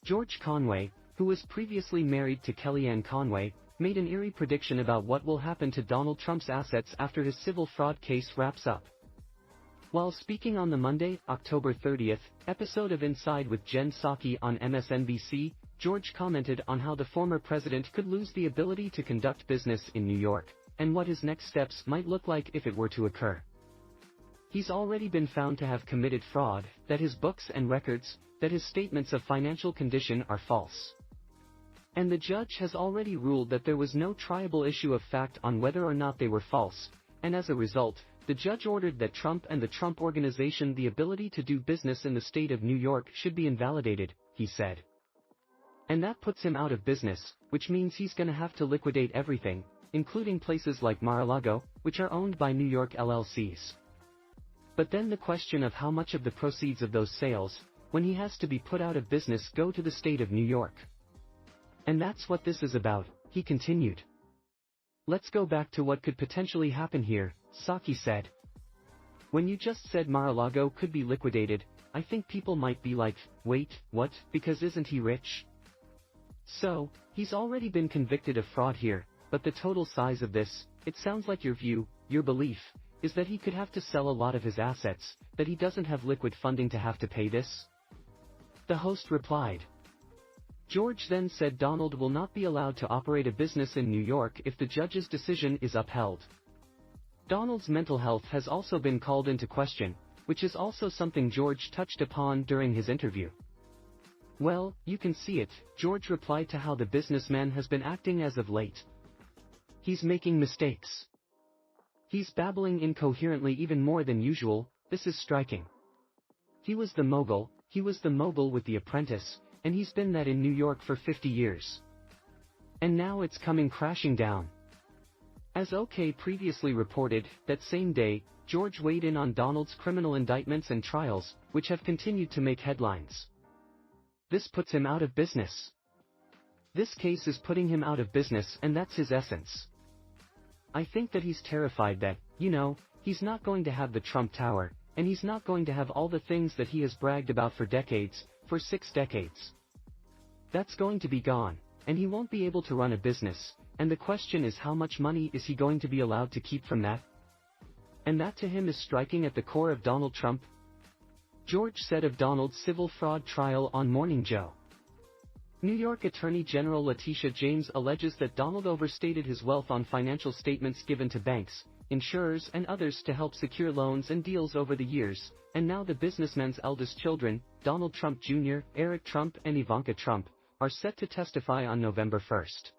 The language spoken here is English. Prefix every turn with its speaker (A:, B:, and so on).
A: George Conway, who was previously married to Kellyanne Conway, made an eerie prediction about what will happen to Donald Trump's assets after his civil fraud case wraps up. While speaking on the Monday, October 30th, episode of Inside with Jen Psaki on MSNBC, George commented on how the former president could lose the ability to conduct business in New York, and what his next steps might look like if it were to occur. He's already been found to have committed fraud, that his books and records, that his statements of financial condition are false. And the judge has already ruled that there was no triable issue of fact on whether or not they were false, and as a result, the judge ordered that Trump and the Trump Organization the ability to do business in the state of New York should be invalidated, he said. And that puts him out of business, which means he's gonna have to liquidate everything, including places like Mar-a-Lago, which are owned by New York LLCs. But then the question of how much of the proceeds of those sales, when he has to be put out of business, go to the state of New York. And that's what this is about, he continued. Let's go back to what could potentially happen here, Psaki said. When you just said Mar-a-Lago could be liquidated, I think people might be like, wait, what, because isn't he rich? So, he's already been convicted of fraud here, but the total size of this, it sounds like your view, your belief, is that he could have to sell a lot of his assets, that he doesn't have liquid funding to have to pay this? The host replied. George then said Donald will not be allowed to operate a business in New York if the judge's decision is upheld. Donald's mental health has also been called into question, which is also something George touched upon during his interview. Well, you can see it, George replied to how the businessman has been acting as of late. He's making mistakes. He's babbling incoherently even more than usual, this is striking. He was the mogul with The Apprentice, and he's been that in New York for 50 years. And now it's coming crashing down. As OK previously reported, that same day, George weighed in on Donald's criminal indictments and trials, which have continued to make headlines. This puts him out of business. This case is putting him out of business, and that's his essence. I think that he's terrified that, he's not going to have the Trump Tower, and he's not going to have all the things that he has bragged about for decades, for 6 decades. That's going to be gone, and he won't be able to run a business, and the question is how much money is he going to be allowed to keep from that? And that to him is striking at the core of Donald Trump. George said of Donald's civil fraud trial on Morning Joe. New York Attorney General Letitia James alleges that Donald overstated his wealth on financial statements given to banks, insurers and others to help secure loans and deals over the years, and now the businessman's eldest children, Donald Trump Jr., Eric Trump and Ivanka Trump, are set to testify on November 1st.